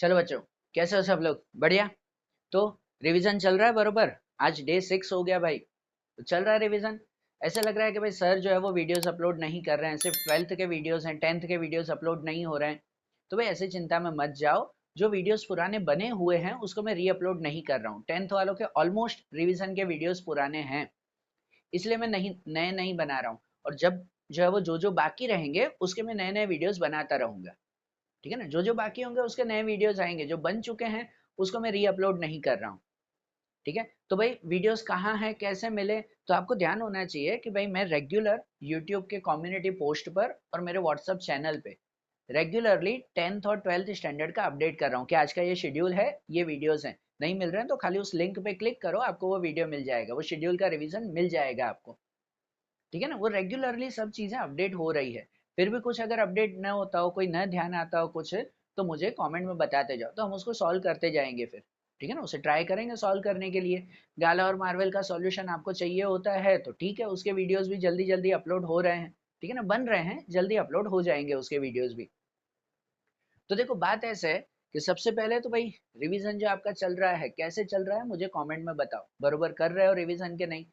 चलो बच्चों, कैसे हो सब लोग? बढ़िया। तो रिवीजन चल रहा है बरोबर। आज डे 6 हो गया भाई, तो चल रहा है रिवीजन। ऐसे लग रहा है कि भाई सर जो है वो वीडियोस अपलोड नहीं कर रहे हैं, सिर्फ 12th के वीडियोस हैं, 10th के वीडियोस अपलोड नहीं हो रहे हैं। तो भाई ऐसे चिंता में मत जाओ। जो वीडियोस पुराने बने हुए हैं उसको मैं री अपलोड नहीं कर रहा हूँ। 10th वालों के ऑलमोस्ट रिवीजन के वीडियोस पुराने हैं, इसलिए मैं नहीं नए नहीं बना रहा हूँ। और जब जो है वो जो जो बाकी रहेंगे उसके मैं नए नए वीडियोस बनाता रहूंगा। ठीक है ना? जो जो बाकी होंगे उसके नए वीडियोस आएंगे, जो बन चुके हैं उसको मैं री अपलोड नहीं कर रहा हूँ। ठीक है? तो भाई वीडियोस कहाँ है, कैसे मिले? तो आपको ध्यान होना चाहिए कि भाई मैं रेगुलर यूट्यूब के कम्युनिटी पोस्ट पर और मेरे व्हाट्सएप चैनल पे रेगुलरली 10th और 12th स्टैंडर्ड का अपडेट कर रहा हूँ कि आज का ये शेड्यूल है, ये वीडियोस हैं। नहीं मिल रहे हैं तो खाली उस लिंक पे क्लिक करो, आपको वो वीडियो मिल जाएगा, वो शेड्यूल का रिवीजन मिल जाएगा आपको। ठीक है ना? वो रेगुलरली सब चीजें अपडेट हो रही है। फिर भी कुछ अगर अपडेट न होता हो, कोई न ध्यान आता हो कुछ, तो मुझे कमेंट में बताते जाओ, तो हम उसको सॉल्व करते जाएंगे फिर। ठीक है ना? उसे ट्राई करेंगे सॉल्व करने के लिए। गाला और मार्वल का सॉल्यूशन आपको चाहिए होता है तो ठीक है, उसके वीडियोस भी जल्दी जल्दी अपलोड हो रहे हैं। ठीक है ना? बन रहे हैं, जल्दी अपलोड हो जाएंगे उसके वीडियोस भी। तो देखो बात ऐसे है कि सबसे पहले तो भाई रिवीजन जो आपका चल रहा है कैसे चल रहा है मुझे कमेंट में बताओ, बरोबर कर रहे हो रिवीजन के नहीं?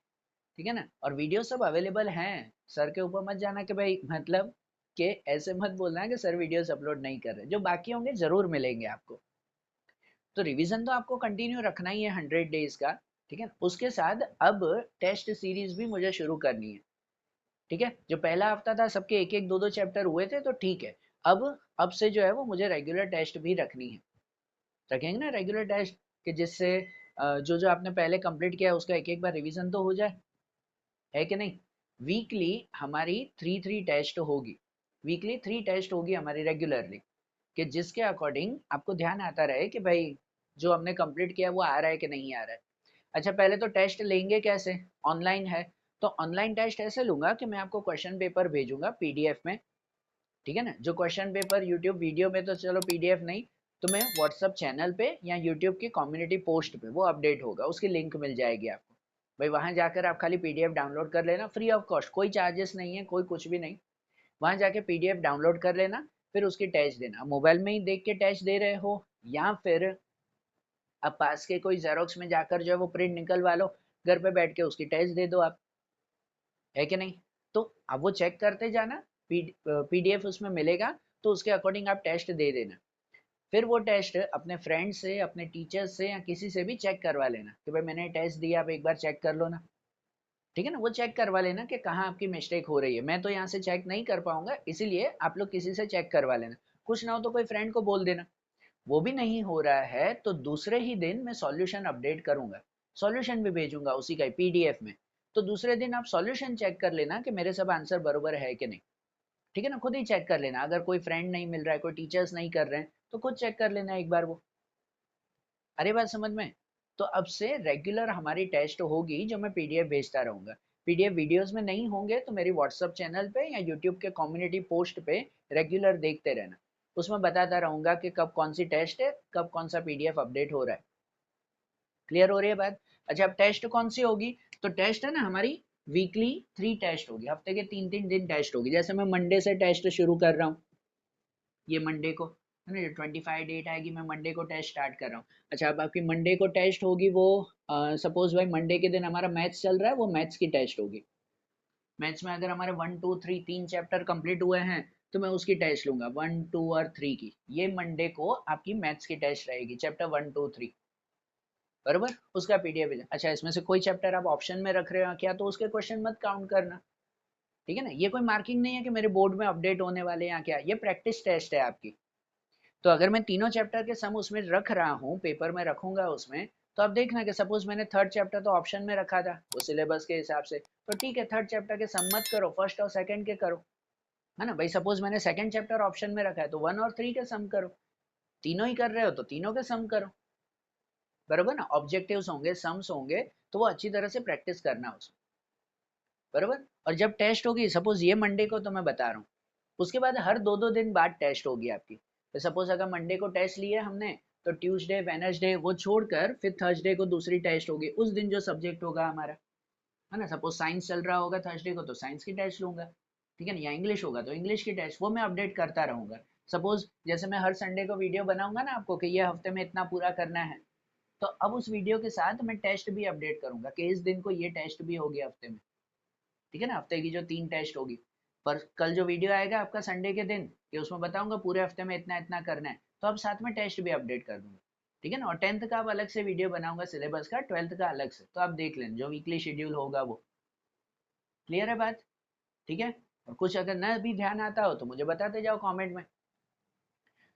ठीक है ना? और वीडियो सब अवेलेबल हैं। सर के ऊपर मत जाना कि भाई मतलब कि ऐसे मत बोलना है कि सर वीडियोस अपलोड नहीं कर रहे, जो बाकी होंगे जरूर मिलेंगे आपको। तो रिवीजन तो आपको कंटिन्यू रखना ही है 100 डेज का। ठीक है? उसके साथ अब टेस्ट सीरीज भी मुझे शुरू करनी है। ठीक है? जो पहला हफ्ता था सबके एक एक दो दो चैप्टर हुए थे तो ठीक है। अब से जो है वो मुझे रेगुलर टेस्ट भी रखनी है। रखेंगे ना रेगुलर टेस्ट, कि जिससे जो जो आपने पहले कंप्लीट किया है उसका एक एक बार रिवीजन तो हो जाए, है कि नहीं? वीकली हमारी 3 टेस्ट होगी। वीकली 3 टेस्ट होगी हमारी रेगुलरली, कि जिसके अकॉर्डिंग आपको ध्यान आता रहे कि भाई जो हमने कंप्लीट किया वो आ रहा है कि नहीं आ रहा है। अच्छा, पहले तो टेस्ट लेंगे कैसे? ऑनलाइन है। तो ऑनलाइन टेस्ट ऐसे लूंगा कि मैं आपको क्वेश्चन पेपर भेजूंगा पीडीएफ में। ठीक है ना? जो क्वेश्चन पेपर यूट्यूब वीडियो में तो चलो पीडीएफ नहीं, तो मैं व्हाट्सअप चैनल पे या यूट्यूब की कम्युनिटी पोस्ट पे वो अपडेट होगा, उसकी लिंक मिल जाएगी आपको। भाई वहां जाकर आप खाली पीडीएफ डाउनलोड कर लेना, फ्री ऑफ कॉस्ट, कोई चार्जेस नहीं है, कोई कुछ भी नहीं। वहां जाके पीडीएफ डाउनलोड कर लेना, फिर उसकी टेस्ट देना। मोबाइल में ही देख के टेस्ट दे रहे हो या फिर आप पास के कोई जेरोक्स में जाकर जो है वो प्रिंट निकलवा लो, घर पे बैठ के उसकी टेस्ट दे दो आप, है कि नहीं? तो अब वो चेक करते जाना, पीडीएफ उसमें मिलेगा, तो उसके अकॉर्डिंग आप टेस्ट दे देना। फिर वो टेस्ट अपने फ्रेंड से, अपने टीचर से या किसी से भी चेक करवा लेना कि भाई मैंने टेस्ट दिया, आप एक बार चेक कर लो ना। ठीक है ना? वो चेक करवा लेना कि कहाँ आपकी मिस्टेक हो रही है। मैं तो यहाँ से चेक नहीं कर पाऊंगा, इसीलिए आप लोग किसी से चेक करवा लेना। कुछ ना हो तो कोई फ्रेंड को बोल देना। वो भी नहीं हो रहा है तो दूसरे ही दिन मैं सॉल्यूशन अपडेट करूंगा, सॉल्यूशन भी भेजूंगा उसी का पीडीएफ में। तो दूसरे दिन आप सॉल्यूशन चेक कर लेना कि मेरे सब आंसर बरोबर है कि नहीं। ठीक है ना? खुद ही चेक कर लेना, अगर कोई फ्रेंड नहीं मिल रहा है, कोई टीचर्स नहीं कर रहे हैं, तो खुद चेक कर लेना एक बार वो। अरे बात समझ में? तो अब से रेगुलर हमारी टेस्ट होगी जो मैं पीडीएफ भेजता रहूंगा। पीडीएफ वीडियोस में नहीं होंगे तो मेरी व्हाट्सएप चैनल पे या यूट्यूब के कम्युनिटी पोस्ट पे रेगुलर देखते रहना। उसमें बताता रहूंगा कि कब कौन सी टेस्ट है, कब कौन सा पीडीएफ अपडेट हो रहा है। क्लियर हो रही है बात? अच्छा, अब टेस्ट कौन सी होगी? तो टेस्ट है ना हमारी, वीकली 3 टेस्ट होगी, हफ्ते के 3 3 दिन टेस्ट होगी। जैसे मैं मंडे से टेस्ट शुरू कर रहा हूँ, ये मंडे को है ना, 25 डेट आएगी, मैं मंडे को टेस्ट स्टार्ट कर रहा हूँ। अच्छा, अब आपकी मंडे को टेस्ट होगी वो, सपोज भाई मंडे के दिन हमारा मैथ्स चल रहा है, वो मैथ्स की टेस्ट होगी। मैथ्स में अगर हमारे 1 2 3 3 चैप्टर कंप्लीट हुए हैं तो मैं उसकी टेस्ट लूंगा, 1 2 और 3 की। ये मंडे को आपकी मैथ्स की टेस्ट रहेगी, चैप्टर 1 2 3, बरोबर? उसका पीडीएफ। अच्छा, इसमें से कोई चैप्टर आप ऑप्शन में रख रहे हो क्या, तो उसके क्वेश्चन मत काउंट करना। ठीक है ना? ये कोई मार्किंग नहीं है कि मेरे बोर्ड में अपडेट होने वाले हैं या क्या, ये प्रैक्टिस टेस्ट है आपकी। तो अगर मैं तीनों चैप्टर के सम उसमें रख रहा हूँ, पेपर में रखूंगा उसमें, तो अब देखना कि सपोज मैंने थर्ड चैप्टर तो ऑप्शन में रखा था वो सिलेबस के हिसाब से, तो ठीक है थर्ड चैप्टर के सम मत करो, फर्स्ट और सेकंड के करो। है ना? भाई सपोज मैंने सेकंड चैप्टर ऑप्शन में रखा है तो 1 और 3 के सम करो। तीनों ही कर रहे हो तो तीनों के सम करो, बरोबर ना? ऑब्जेक्टिव्स होंगे, सम्स होंगे, तो वो अच्छी तरह से प्रैक्टिस करना उसमें, बरोबर? और जब टेस्ट होगी, सपोज ये मंडे को तो मैं बता रहा हूँ, उसके बाद हर दो दो दिन बाद टेस्ट होगी आपकी। तो सपोज अगर मंडे को टेस्ट लिया हमने, तो ट्यूसडे वेनसडे वो छोड़कर फिर थर्सडे को दूसरी टेस्ट होगी, उस दिन जो सब्जेक्ट होगा हमारा, है ना? सपोज साइंस चल रहा होगा थर्सडे को तो साइंस की टेस्ट लूंगा। ठीक है ना? या इंग्लिश होगा तो इंग्लिश की टेस्ट, वो मैं अपडेट करता रहूंगा। सपोज जैसे मैं हर संडे को वीडियो बनाऊंगा ना आपको कि ये हफ्ते में इतना पूरा करना है, तो अब उस वीडियो के साथ मैं टेस्ट भी अपडेट करूंगा कि इस दिन को ये टेस्ट भी हो गया हफ्ते में, ठीक है ना, हफ्ते की जो 3 टेस्ट होगी। पर कल जो वीडियो आएगा आपका संडे के दिन कि उसमें बताऊंगा पूरे हफ्ते में इतना इतना करना है, तो अब साथ में टेस्ट भी अपडेट कर दूंगा, ठीक है ना। और 10th का अब अलग से वीडियो बनाऊंगा सिलेबस का, 12th का अलग से, तो आप देख लें जो वीकली शेड्यूल होगा वो। क्लियर है बात? ठीक है। और कुछ अगर न भी ध्यान आता हो तो मुझे बताते जाओ कमेंट में।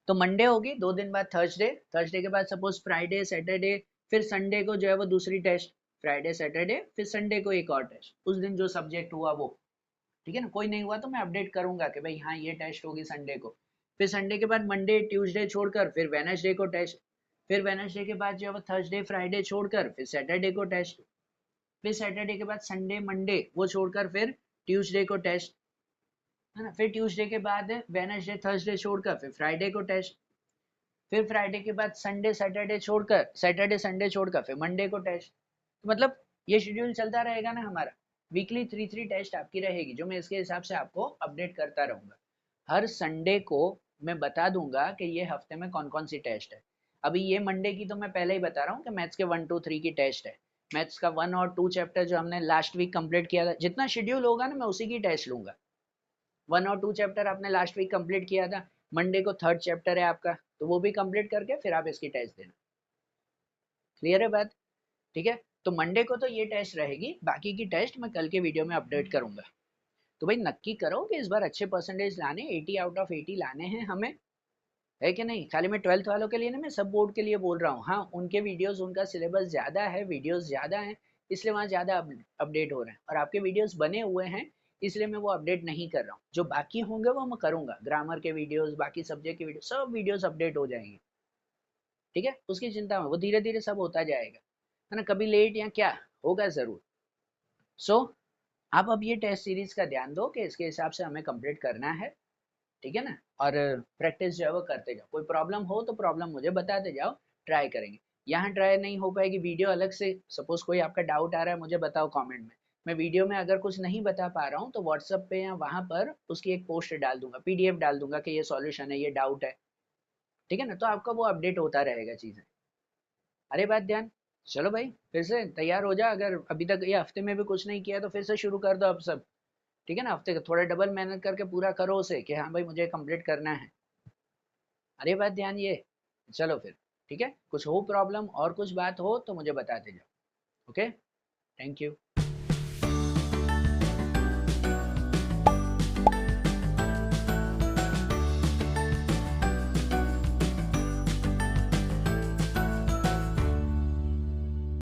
तो मंडे होगी, 2 दिन बाद थर्सडे, थर्सडे के बाद सपोज फ्राइडे सैटरडे, फिर संडे को जो है वो दूसरी टेस्ट, फ्राइडे सैटरडे फिर संडे को एक और टेस्ट, उस दिन जो सब्जेक्ट हुआ वो, ठीक है ना। कोई नहीं हुआ तो मैं अपडेट करूंगा कि भाई हाँ ये टेस्ट होगी संडे को। फिर संडे के बाद मंडे ट्यूसडे छोड़कर फिर वेनसडे को टेस्ट, फिर वेनसडे के बाद जो है वो थर्सडे फ्राइडे छोड़कर फिर सैटरडे को टेस्ट, फिर सैटरडे के बाद संडे मंडे वो छोड़कर फिर ट्यूसडे को टेस्ट, है ना। फिर ट्यूसडे के बाद वेनसडे थर्सडे छोड़कर फिर फ्राइडे को टेस्ट, फिर फ्राइडे के बाद संडे सैटरडे छोड़कर सैटरडे संडे छोड़कर फिर मंडे को टेस्ट। तो मतलब ये शेड्यूल चलता रहेगा ना हमारा, वीकली 3 टेस्ट आपकी रहेगी, जो मैं इसके हिसाब से आपको अपडेट करता रहूंगा। हर संडे को मैं बता दूंगा कि ये हफ्ते में कौन कौन सी टेस्ट है। अभी ये मंडे की तो मैं पहले ही बता रहा हूँ कि मैथ्स के 1 2 3 की टेस्ट है। मैथ्स का 1 और 2 चैप्टर जो हमने लास्ट वीक कंप्लीट किया था, जितना शेड्यूल होगा ना मैं उसी की टेस्ट लूंगा। 1 और 2 चैप्टर आपने लास्ट वीक कंप्लीट किया था, मंडे को 3rd चैप्टर है आपका, तो वो भी कंप्लीट करके फिर आप इसकी टेस्ट देना। क्लियर है बात? ठीक है। तो मंडे को तो ये टेस्ट रहेगी, बाकी की टेस्ट मैं कल के वीडियो में अपडेट करूंगा। तो भाई नक्की करो कि इस बार अच्छे परसेंटेज लाने, 80 आउट ऑफ 80 लाने हैं हमें, है कि नहीं। खाली मैं 12th वालों के लिए ना, मैं सब बोर्ड के लिए बोल रहा हूँ। हाँ उनके वीडियोस, उनका सिलेबस ज़्यादा है, वीडियोस ज़्यादा हैं, इसलिए वहाँ ज़्यादा अपडेट हो रहे हैं, और आपके वीडियोस बने हुए हैं इसलिए मैं वो अपडेट नहीं कर रहा हूँ। जो बाकी होंगे वो मैं करूँगा, ग्रामर के वीडियोस, बाकी सब्जेक्ट के वीडियो, सब वीडियोस अपडेट हो जाएंगे, ठीक है। उसकी चिंता में, वो धीरे धीरे सब होता जाएगा, है ना। कभी लेट या क्या होगा ज़रूर। सो आप अब ये टेस्ट सीरीज का ध्यान दो कि इसके हिसाब से हमें कंप्लीट करना है, ठीक है ना। और प्रैक्टिस जो है वो करते जाओ, कोई प्रॉब्लम हो तो प्रॉब्लम मुझे बताते जाओ, ट्राई करेंगे। यहाँ ट्राई नहीं हो पाएगी, वीडियो अलग से, सपोज कोई आपका डाउट आ रहा है मुझे बताओ कमेंट में, मैं वीडियो में अगर कुछ नहीं बता पा रहा हूँ तो व्हाट्सएप पे या वहाँ पर उसकी एक पोस्ट डाल दूंगा, पीडीएफ डाल दूंगा कि ये सॉल्यूशन है, ये डाउट है, ठीक है ना। तो आपका वो अपडेट होता रहेगा चीज़ें। अरे बात ध्यान। चलो भाई फिर से तैयार हो जा, अगर अभी तक ये हफ्ते में भी कुछ नहीं किया तो फिर से शुरू कर दो अब सब, ठीक है ना। हफ्ते का थोड़ा डबल मेहनत करके पूरा करो उसे कि हाँ भाई मुझे कंप्लीट करना है। अरे बात ध्यान ये। चलो फिर, ठीक है, कुछ हो प्रॉब्लम और कुछ बात हो तो मुझे बताते जाओ। Okay, thank you.